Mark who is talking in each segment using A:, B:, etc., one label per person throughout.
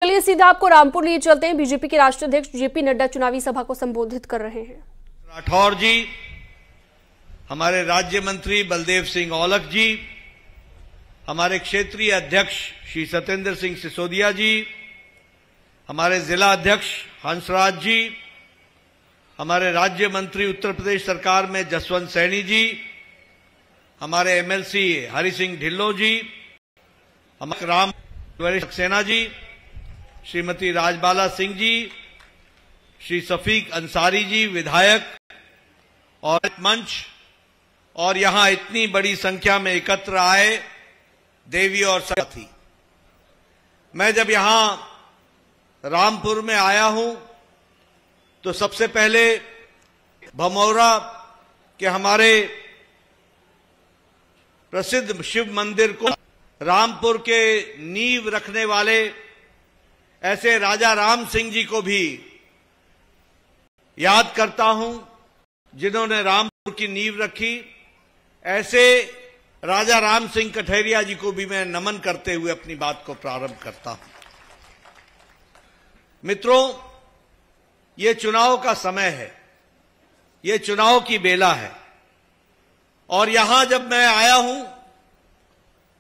A: चलिए सीधा आपको रामपुर लिए चलते हैं। बीजेपी के राष्ट्रीय अध्यक्ष जेपी नड्डा चुनावी सभा को संबोधित कर रहे हैं।
B: राठौर जी, हमारे राज्य मंत्री बलदेव सिंह औलख जी, हमारे क्षेत्रीय अध्यक्ष श्री सत्येंद्र सिंह सिसोदिया जी, हमारे जिला अध्यक्ष हंसराज जी, हमारे राज्य मंत्री उत्तर प्रदेश सरकार में जसवंत सैनी जी, हमारे एमएलसी हरि सिंह ढिल्लों जी, हमारे राम सक्सेना जी, श्रीमती राजबाला सिंह जी, श्री सफीक अंसारी जी विधायक और मंच, और यहां इतनी बड़ी संख्या में एकत्र आए देवी और साथी। मैं जब यहां रामपुर में आया हूं तो सबसे पहले भमौरा के हमारे प्रसिद्ध शिव मंदिर को, रामपुर के नींव रखने वाले ऐसे राजा राम सिंह जी को भी याद करता हूं जिन्होंने रामपुर की नींव रखी। ऐसे राजा राम सिंह कठेरिया जी को भी मैं नमन करते हुए अपनी बात को प्रारंभ करता हूं। मित्रों, ये चुनाव का समय है, ये चुनाव की बेला है, और यहां जब मैं आया हूं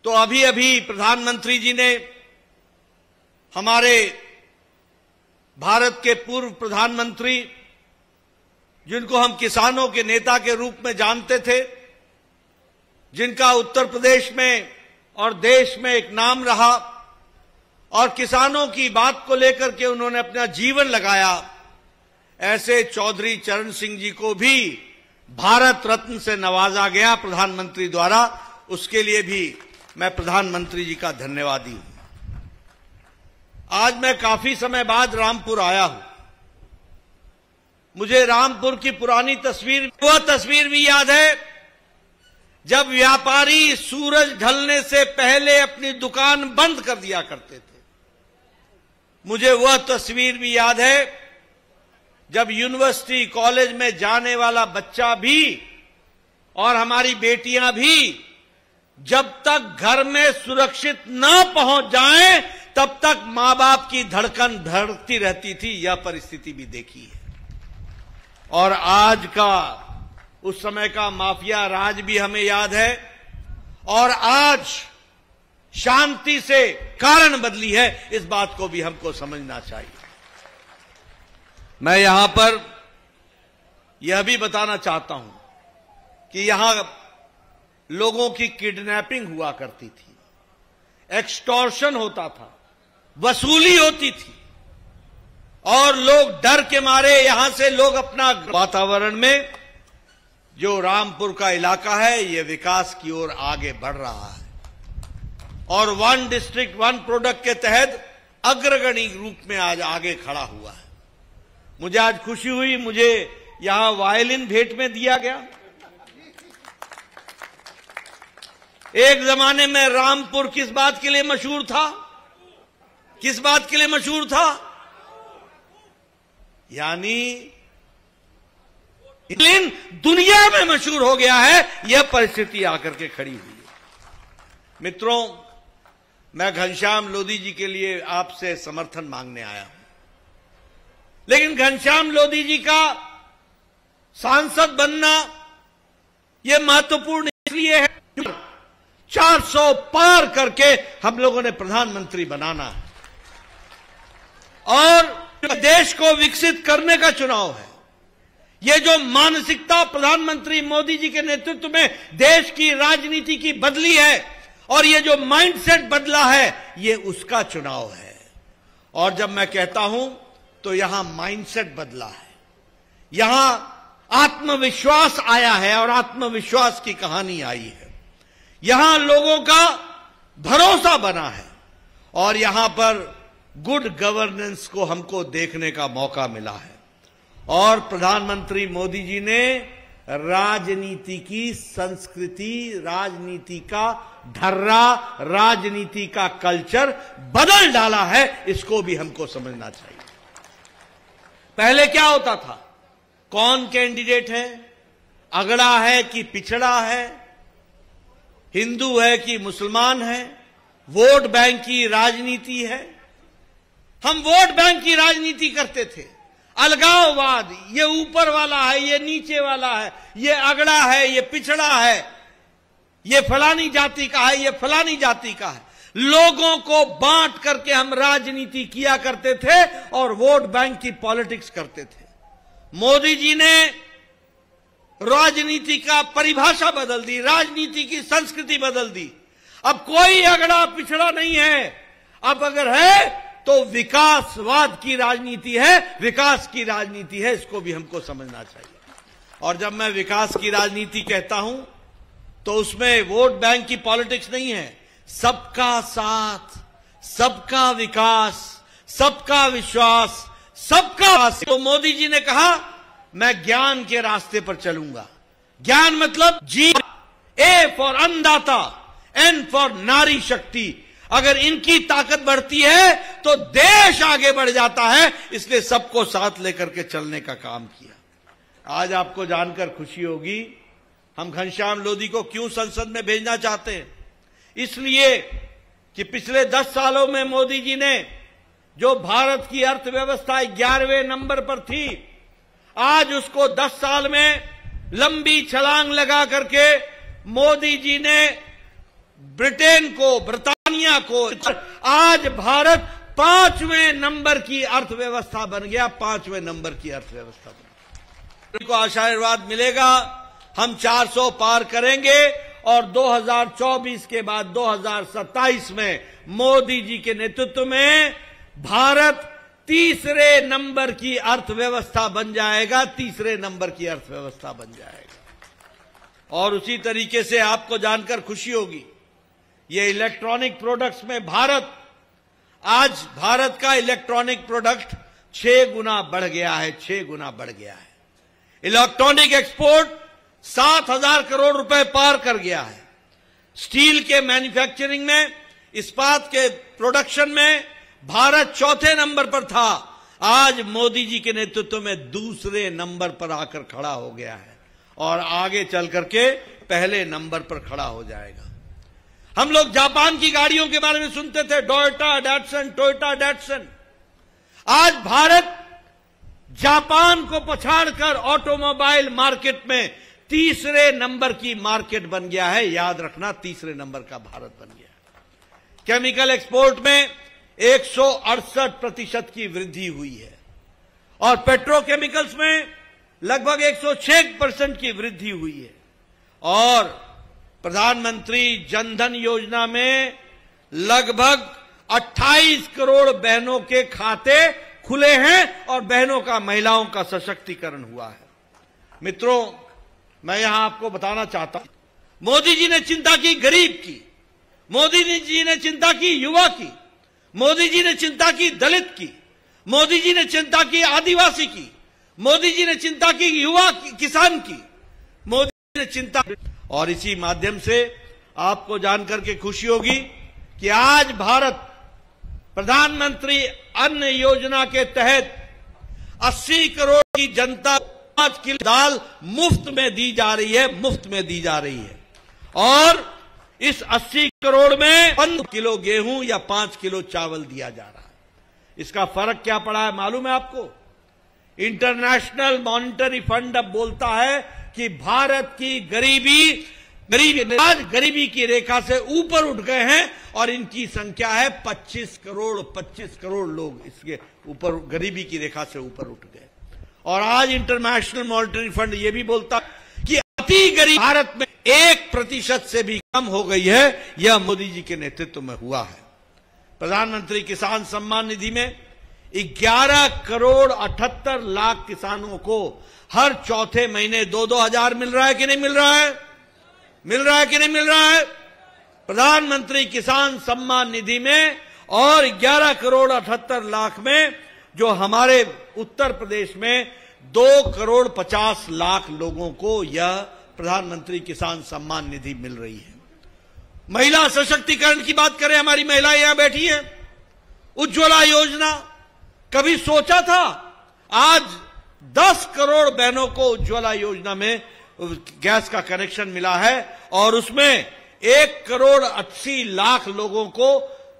B: तो अभी अभी प्रधानमंत्री जी ने हमारे भारत के पूर्व प्रधानमंत्री, जिनको हम किसानों के नेता के रूप में जानते थे, जिनका उत्तर प्रदेश में और देश में एक नाम रहा और किसानों की बात को लेकर के उन्होंने अपना जीवन लगाया, ऐसे चौधरी चरण सिंह जी को भी भारत रत्न से नवाजा गया प्रधानमंत्री द्वारा। उसके लिए भी मैं प्रधानमंत्री जी का धन्यवादी हूं। आज मैं काफी समय बाद रामपुर आया हूं। मुझे रामपुर की पुरानी तस्वीर, वह तस्वीर भी याद है जब व्यापारी सूरज ढलने से पहले अपनी दुकान बंद कर दिया करते थे। मुझे वह तस्वीर भी याद है जब यूनिवर्सिटी कॉलेज में जाने वाला बच्चा भी और हमारी बेटियां भी जब तक घर में सुरक्षित न पहुंच जाएं तब तक मां बाप की धड़कन धड़कती रहती थी। यह परिस्थिति भी देखी है, और आज का, उस समय का माफिया राज भी हमें याद है, और आज शांति से कारण बदली है, इस बात को भी हमको समझना चाहिए। मैं यहां पर यह भी बताना चाहता हूं कि यहां लोगों की किडनैपिंग हुआ करती थी, एक्सटॉर्शन होता था, वसूली होती थी, और लोग डर के मारे यहां से लोग अपना वातावरण में, जो रामपुर का इलाका है, यह विकास की ओर आगे बढ़ रहा है, और वन डिस्ट्रिक्ट वन प्रोडक्ट के तहत अग्रगणी रूप में आज आगे खड़ा हुआ है। मुझे आज खुशी हुई, मुझे यहां वायलिन भेंट में दिया गया। एक जमाने में रामपुर किस बात के लिए मशहूर था? किस बात के लिए मशहूर था? यानी दुनिया में मशहूर हो गया है। यह परिस्थिति आकर के खड़ी हुई है। मित्रों, मैं घनश्याम लोधी जी के लिए आपसे समर्थन मांगने आया हूं, लेकिन घनश्याम लोधी जी का सांसद बनना यह महत्वपूर्ण इसलिए है 400 पार करके हम लोगों ने प्रधानमंत्री बनाना है, और देश को विकसित करने का चुनाव है। ये जो मानसिकता प्रधानमंत्री मोदी जी के नेतृत्व में देश की राजनीति की बदली है, और ये जो माइंडसेट बदला है, ये उसका चुनाव है। और जब मैं कहता हूं तो यहां माइंडसेट बदला है, यहां आत्मविश्वास आया है, और आत्मविश्वास की कहानी आई है। यहां लोगों का भरोसा बना है, और यहां पर गुड गवर्नेंस को हमको देखने का मौका मिला है। और प्रधानमंत्री मोदी जी ने राजनीति की संस्कृति, राजनीति का ढर्रा, राजनीति का कल्चर बदल डाला है। इसको भी हमको समझना चाहिए। पहले क्या होता था? कौन कैंडिडेट है, अगड़ा है कि पिछड़ा है, हिंदू है कि मुसलमान है, वोट बैंक की राजनीति है। हम वोट बैंक की राजनीति करते थे। अलगाववाद, ये ऊपर वाला है, ये नीचे वाला है, ये अगड़ा है, ये पिछड़ा है, ये फलानी जाति का है, ये फलानी जाति का है। लोगों को बांट करके हम राजनीति किया करते थे और वोट बैंक की पॉलिटिक्स करते थे। मोदी जी ने राजनीति का परिभाषा बदल दी, राजनीति की संस्कृति बदल दी। अब कोई अगड़ा पिछड़ा नहीं है। अब अगर है तो विकासवाद की राजनीति है, विकास की राजनीति है, इसको भी हमको समझना चाहिए। और जब मैं विकास की राजनीति कहता हूं तो उसमें वोट बैंक की पॉलिटिक्स नहीं है। सबका साथ, सबका विकास, सबका विश्वास, सबका। तो मोदी जी ने कहा मैं ज्ञान के रास्ते पर चलूंगा। ज्ञान मतलब जी, ए फॉर अन्नदाता, एन फॉर नारी शक्ति। अगर इनकी ताकत बढ़ती है तो देश आगे बढ़ जाता है, इसलिए सबको साथ लेकर के चलने का काम किया। आज आपको जानकर खुशी होगी हम घनश्याम लोधी को क्यों संसद में भेजना चाहते हैं। इसलिए कि पिछले 10 सालों में मोदी जी ने जो भारत की अर्थव्यवस्था 11वें नंबर पर थी, आज उसको 10 साल में लंबी छलांग लगा करके मोदी जी ने ब्रिटेन को, ब्रिटानिया को, आज भारत 5वें नंबर की अर्थव्यवस्था बन गया। 5वें नंबर की अर्थव्यवस्था बन गया। को आशीर्वाद मिलेगा, हम 400 पार करेंगे और 2024 के बाद 2027 में मोदी जी के नेतृत्व में भारत 3रे नंबर की अर्थव्यवस्था बन जाएगा। 3रे नंबर की अर्थव्यवस्था बन जाएगा। और उसी तरीके से आपको जानकर खुशी होगी, ये इलेक्ट्रॉनिक प्रोडक्ट्स में भारत, आज भारत का इलेक्ट्रॉनिक प्रोडक्ट 6 गुना बढ़ गया है। 6 गुना बढ़ गया है। इलेक्ट्रॉनिक एक्सपोर्ट 7,000 करोड़ रुपए पार कर गया है। स्टील के मैन्युफैक्चरिंग में, इस्पात के प्रोडक्शन में भारत 4थे नंबर पर था। आज मोदी जी के नेतृत्व में 2रे नंबर पर आकर खड़ा हो गया है और आगे चल करके पहले नंबर पर खड़ा हो जाएगा। हम लोग जापान की गाड़ियों के बारे में सुनते थे, टोयोटा डैटसन। आज भारत जापान को पछाड़कर ऑटोमोबाइल मार्केट में 3रे नंबर की मार्केट बन गया है। याद रखना, 3रे नंबर का भारत बन गया। केमिकल एक्सपोर्ट में 168% की वृद्धि हुई है और पेट्रोकेमिकल्स में लगभग 106% की वृद्धि हुई है। और प्रधानमंत्री जनधन योजना में लगभग 28 करोड़ बहनों के खाते खुले हैं और बहनों का, महिलाओं का सशक्तिकरण हुआ है। मित्रों, मैं यहां आपको बताना चाहता हूं, मोदी जी ने चिंता की गरीब की, मोदी जी ने चिंता की युवा की, मोदी जी ने चिंता की दलित की, मोदी जी ने चिंता की आदिवासी की, मोदी जी ने चिंता की युवा की, किसान की, मोदी जी ने चिंता। और इसी माध्यम से आपको जानकर के खुशी होगी कि आज भारत प्रधानमंत्री अन्न योजना के तहत 80 करोड़ की जनता 5 किलो दाल मुफ्त में दी जा रही है, मुफ्त में दी जा रही है। और इस 80 करोड़ में 5 किलो गेहूं या 5 किलो चावल दिया जा रहा है। इसका फर्क क्या पड़ा है मालूम है आपको? इंटरनेशनल मॉनिटरी फंड अब बोलता है कि भारत की गरीबी आज गरीबी की रेखा से ऊपर उठ गए हैं और इनकी संख्या है 25 करोड़ लोग इसके ऊपर, गरीबी की रेखा से ऊपर उठ गए। और आज इंटरनेशनल मॉनिटरी फंड यह भी बोलता है कि अति गरीब भारत में 1% से भी कम हो गई है। यह मोदी जी के नेतृत्व में हुआ है। प्रधानमंत्री किसान सम्मान निधि में 11 करोड़ 78 लाख किसानों को हर चौथे महीने 2-2 हजार मिल रहा है कि नहीं मिल रहा है? मिल रहा है कि नहीं मिल रहा है? प्रधानमंत्री किसान सम्मान निधि में और 11 करोड़ 78 लाख में जो हमारे उत्तर प्रदेश में 2 करोड़ 50 लाख लोगों को यह प्रधानमंत्री किसान सम्मान निधि मिल रही है। महिला सशक्तिकरण की बात करें, हमारी महिलाएं यहां बैठी हैं। उज्ज्वला योजना कभी सोचा था? आज 10 करोड़ बहनों को उज्ज्वला योजना में गैस का कनेक्शन मिला है और उसमें 1 करोड़ 80 लाख लोगों को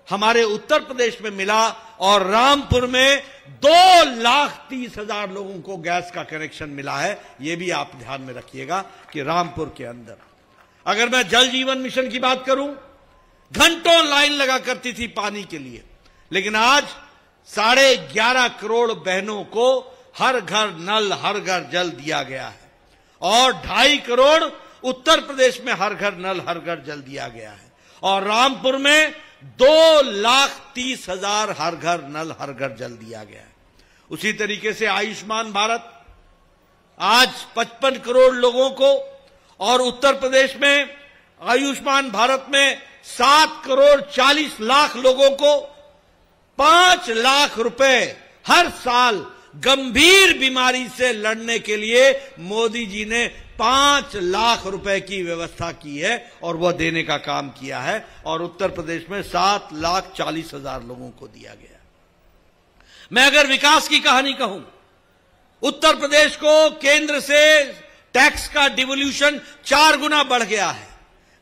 B: हमारे उत्तर प्रदेश में मिला और रामपुर में 2,30,000 लोगों को गैस का कनेक्शन मिला है। यह भी आप ध्यान में रखिएगा कि रामपुर के अंदर। अगर मैं जल जीवन मिशन की बात करूं, घंटों लाइन लगा करती थी पानी के लिए, लेकिन आज 11.5 करोड़ बहनों को हर घर नल हर घर जल दिया गया है और 2.5 करोड़ उत्तर प्रदेश में हर घर नल हर घर जल दिया गया है और रामपुर में 2,30,000 हर घर नल हर घर जल दिया गया है। उसी तरीके से आयुष्मान भारत आज 55 करोड़ लोगों को और उत्तर प्रदेश में आयुष्मान भारत में 7 करोड़ 40 लाख लोगों को 5 लाख रुपए हर साल गंभीर बीमारी से लड़ने के लिए मोदी जी ने 5 लाख रुपए की व्यवस्था की है और वह देने का काम किया है और उत्तर प्रदेश में 7,40,000 लोगों को दिया गया। मैं अगर विकास की कहानी कहूं, उत्तर प्रदेश को केंद्र से टैक्स का डिवोल्यूशन 4 गुना बढ़ गया है,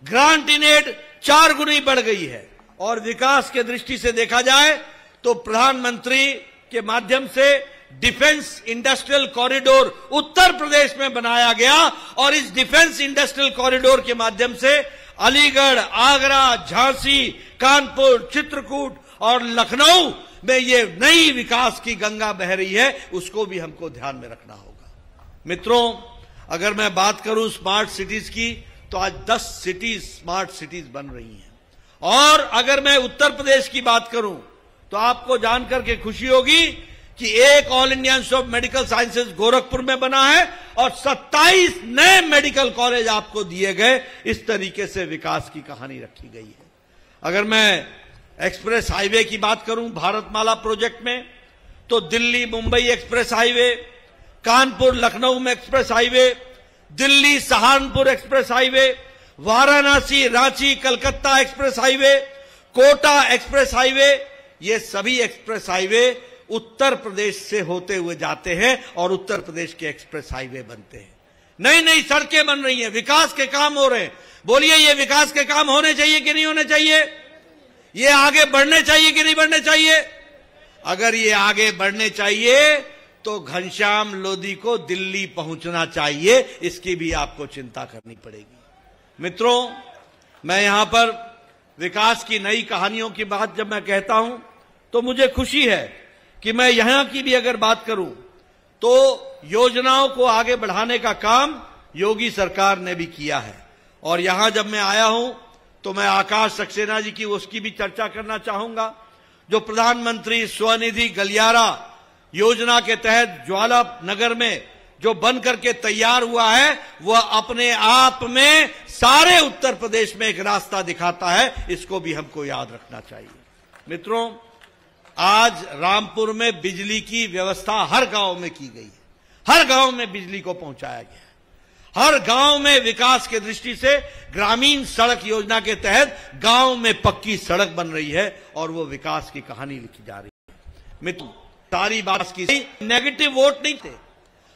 B: ग्रांट इन एड 4 गुनी बढ़ गई है और विकास के दृष्टि से देखा जाए तो प्रधानमंत्री के माध्यम से defence industrial corridor Uttar Pradesh में बनाया गया और इस डिफेंस इंडस्ट्रियल कॉरिडोर के माध्यम से अलीगढ़, आगरा, झांसी, कानपुर, चित्रकूट और लखनऊ में ये नई विकास की गंगा बह रही है, उसको भी हमको ध्यान में रखना होगा। मित्रों, अगर मैं बात करूं स्मार्ट सिटीज की तो आज 10 सिटीज स्मार्ट सिटीज बन रही हैं और अगर मैं उत्तर प्रदेश की बात करूं तो आपको जानकर के खुशी होगी कि एक all India institute of medical sciences Gorakhpur में बना है और 27 नए मेडिकल कॉलेज आपको दिए गए। इस तरीके से विकास की कहानी रखी गई है। अगर मैं एक्सप्रेस हाईवे की बात करूं भारतमाला प्रोजेक्ट में तो दिल्ली मुंबई एक्सप्रेस हाईवे, कानपुर लखनऊ में express highway, Delhi Saharanpur express highway, Varanasi Ranchi Calcutta express highway, Kota express highway, ये सभी एक्सप्रेस हाईवे उत्तर प्रदेश से होते हुए जाते हैं और उत्तर प्रदेश के एक्सप्रेस हाईवे बनते हैं। नई नई सड़कें बन रही हैं, विकास के काम हो रहे हैं। बोलिए, ये विकास के काम होने चाहिए कि नहीं होने चाहिए? ये आगे बढ़ने चाहिए कि नहीं बढ़ने चाहिए? अगर ये आगे बढ़ने चाहिए तो घनश्याम लोधी को दिल्ली पहुंचना चाहिए, इसकी भी आपको चिंता करनी पड़ेगी। मित्रों, मैं यहां पर विकास की नई कहानियों की बात जब मैं कहता हूं तो मुझे खुशी है कि मैं यहां की भी अगर बात करूं तो योजनाओं को आगे बढ़ाने का काम योगी सरकार ने भी किया है और यहां जब मैं आया हूं तो मैं आकाश सक्सेना जी की उसकी भी चर्चा करना चाहूंगा। जो प्रधानमंत्री स्वनिधि गलियारा योजना के तहत ज्वाला नगर में जो बन करके तैयार हुआ है वह अपने आप में सारे उत्तर प्रदेश में एक रास्ता दिखाता है, इसको भी हमको याद रखना चाहिए। मित्रों, आज रामपुर में बिजली की व्यवस्था हर गांव में की गई है, हर गांव में बिजली को पहुंचाया गया है, हर गांव में विकास के दृष्टि से ग्रामीण सड़क योजना के तहत गांव में पक्की सड़क बन रही है और वो विकास की कहानी लिखी जा रही है। मित्रों, सारी बात की नेगेटिव वोट नहीं थे,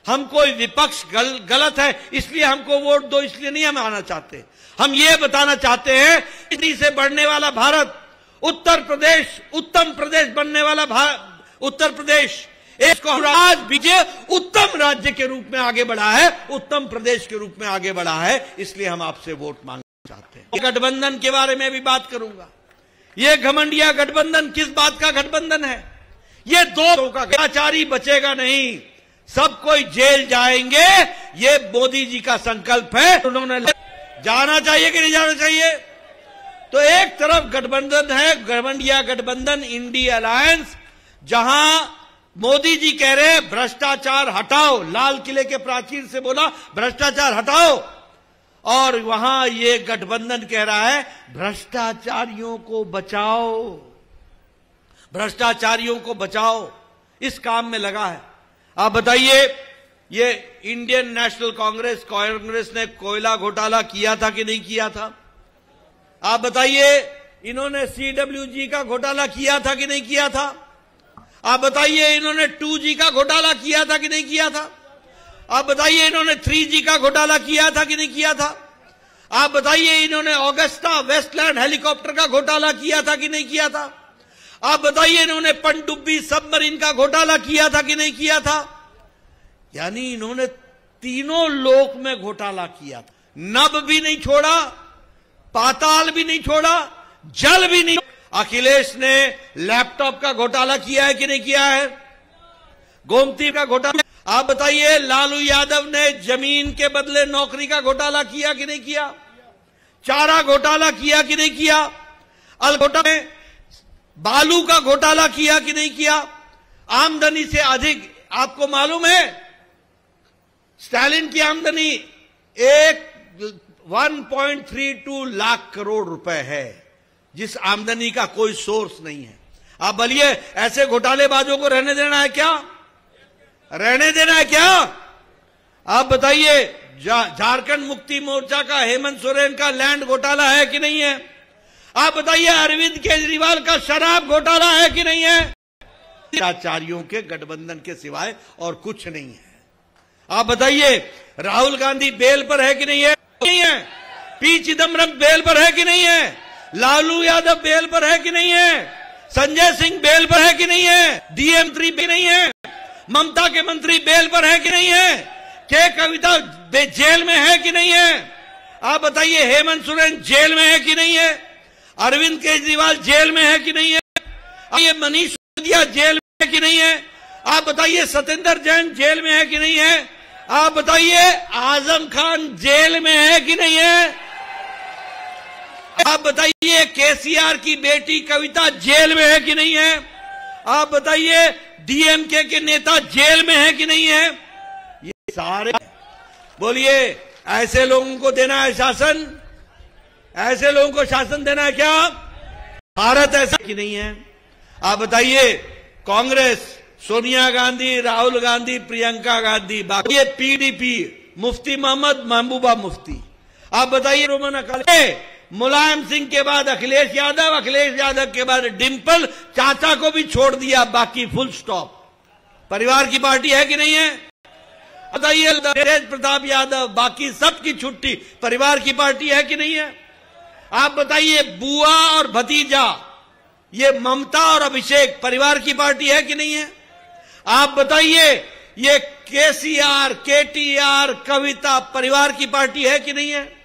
B: हम कोई विपक्ष गलत है इसलिए हमको वोट दो इसलिए नहीं हम आना चाहते। हम ये बताना चाहते हैं दिल्ली से बढ़ने वाला भारत, उत्तर प्रदेश उत्तम प्रदेश बनने वाला उत्तर प्रदेश इसको आज विजय उत्तम राज्य के रूप में आगे बढ़ा है, उत्तम प्रदेश के रूप में आगे बढ़ा है, इसलिए हम आपसे वोट मांगना चाहते हैं। गठबंधन के बारे में भी बात करूंगा। ये घमंडिया गठबंधन किस बात का गठबंधन है? ये दो का भ्रष्टाचारी बचेगा नहीं, सब कोई जेल जाएंगे, ये मोदी जी का संकल्प है। उन्होंने जाना चाहिए कि नहीं जाना चाहिए? तो एक तरफ गठबंधन है घमंडिया गठबंधन इंडिया अलायंस, जहां मोदी जी कह रहे हैं भ्रष्टाचार हटाओ, लाल किले के प्राचीर से बोला भ्रष्टाचार हटाओ, और वहां ये गठबंधन कह रहा है भ्रष्टाचारियों को बचाओ, भ्रष्टाचारियों को बचाओ, इस काम में लगा है। आप बताइए, ये इंडियन नेशनल कांग्रेस ने कोयला घोटाला किया था कि नहीं किया था? आप बताइए, इन्होंने CWG का घोटाला किया था कि नहीं किया था? आप बताइए, इन्होंने 2G का घोटाला किया था कि नहीं किया था? आप बताइए, इन्होंने 3G का घोटाला किया था कि नहीं किया था? आप बताइए, इन्होंने ऑगस्टा वेस्टलैंड हेलीकॉप्टर का घोटाला किया था कि नहीं किया था? आप बताइए इन्होंने पनडुब्बी सबमरीन का घोटाला किया था कि नहीं किया था? यानी इन्होंने तीनों लोक में घोटाला किया था। नभ भी नहीं छोड़ा, पाताल भी नहीं छोड़ा, जल भी नहीं। अखिलेश ने लैपटॉप का घोटाला किया है कि नहीं किया है? गोमती का घोटाला। आप बताइए लालू यादव ने जमीन के बदले नौकरी का घोटाला किया कि नहीं किया? चारा घोटाला किया कि नहीं किया? अलघोटा में बालू का घोटाला किया कि नहीं किया? आमदनी से अधिक, आपको मालूम है स्टालिन की आमदनी 1.32 लाख करोड़ रुपए है, जिस आमदनी का कोई सोर्स नहीं है। आप बोलिए ऐसे घोटालेबाजों को रहने देना है क्या? रहने देना है क्या? आप बताइए झारखंड मुक्ति मोर्चा का हेमंत सोरेन का लैंड घोटाला है कि नहीं है? आप बताइए अरविंद केजरीवाल का शराब घोटाला है कि नहीं है? भ्रष्टाचारियों के गठबंधन के सिवाय और कुछ नहीं है। आप बताइए राहुल गांधी बेल पर है कि नहीं है? नहीं है। पी चिदम्बरम बेल पर है कि नहीं है? लालू यादव बेल पर है कि नहीं है? संजय सिंह बेल पर है कि नहीं है? डीएम 3 भी नहीं है। ममता के मंत्री बेल पर है कि नहीं है? के कविता जेल में है कि नहीं है? आप बताइए हेमंत सोरेन जेल में है कि नहीं है? अरविंद केजरीवाल जेल में है कि नहीं है? ये मनीष सिसोदिया जेल में है कि नहीं है? आप बताइए सत्येंद्र जैन जेल में है कि नहीं है? आप बताइए आजम खान जेल में है कि नहीं है? आप बताइए केसीआर की बेटी कविता जेल में है कि नहीं है? आप बताइए डीएमके के नेता जेल में है कि नहीं है? ये सारे बोलिए ऐसे लोगों को देना है शासन? ऐसे लोगों को शासन देना है क्या? भारत ऐसा कि नहीं है? आप बताइए कांग्रेस, सोनिया गांधी, राहुल गांधी, प्रियंका गांधी, बाकी ये पीडीपी, मुफ्ती मोहम्मद महबूबा मुफ्ती। आप बताइए रोमन अकाली, मुलायम सिंह के बाद अखिलेश यादव, अखिलेश यादव के बाद डिंपल, चाचा को भी छोड़ दिया, बाकी फुल स्टॉप। परिवार की पार्टी है कि नहीं है? बताइए तेज प्रताप यादव, बाकी सबकी छुट्टी, परिवार की पार्टी है कि नहीं है? आप बताइए बुआ और भतीजा, ये ममता और अभिषेक, परिवार की पार्टी है कि नहीं है? आप बताइए ये केसीआर, केटीआर, कविता, परिवार की पार्टी है कि नहीं है?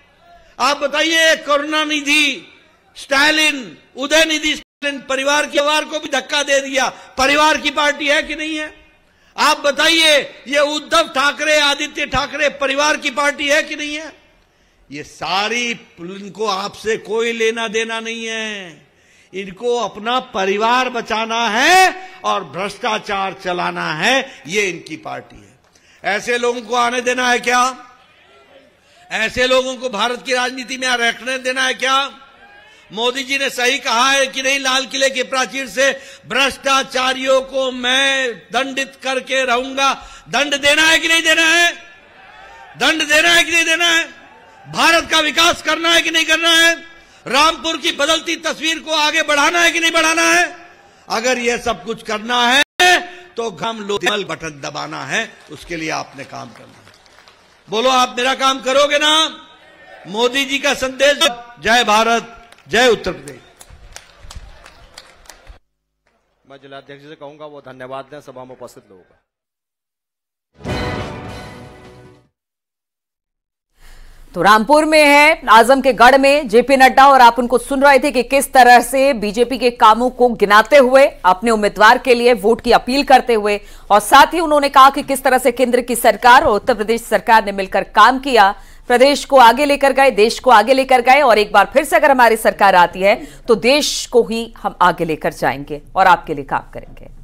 B: आप बताइए करुणानिधि, स्टालिन, उदयनिधि स्टालिन, परिवार को भी धक्का दे दिया, परिवार की पार्टी है कि नहीं है? आप बताइए ये उद्धव ठाकरे, आदित्य ठाकरे, परिवार की पार्टी है कि नहीं है? ये सारी, इनको आपसे कोई लेना देना नहीं है। इनको अपना परिवार बचाना है और भ्रष्टाचार चलाना है, ये इनकी पार्टी है। ऐसे लोगों को आने देना है क्या? ऐसे लोगों को भारत की राजनीति में रखने देना है क्या? मोदी जी ने सही कहा है कि नहीं, लाल किले की प्राचीर से भ्रष्टाचारियों को मैं दंडित करके रहूंगा। दंड देना है कि नहीं देना है? दंड देना है कि नहीं देना है? भारत का विकास करना है कि नहीं करना है? रामपुर की बदलती तस्वीर को आगे बढ़ाना है कि नहीं बढ़ाना है? अगर यह सब कुछ करना है तो हम लोग बटन दबाना है, उसके लिए आपने काम करना है। बोलो आप मेरा काम करोगे ना? मोदी जी का संदेश, जय भारत, जय उत्तर प्रदेश।
C: मैं जिलाध्यक्ष से कहूंगा वो धन्यवाद दें सभा में उपस्थित लोगों का।
D: तो रामपुर में है, आजम के गढ़ में जेपी नड्डा, और आप उनको सुन रहे थे कि किस तरह से बीजेपी के कामों को गिनाते हुए अपने उम्मीदवार के लिए वोट की अपील करते हुए, और साथ ही उन्होंने कहा कि किस तरह से केंद्र की सरकार और उत्तर प्रदेश सरकार ने मिलकर काम किया, प्रदेश को आगे लेकर गए, देश को आगे लेकर गए, और एक बार फिर से अगर हमारी सरकार आती है तो देश को ही हम आगे लेकर जाएंगे और आपके लिए काम करेंगे।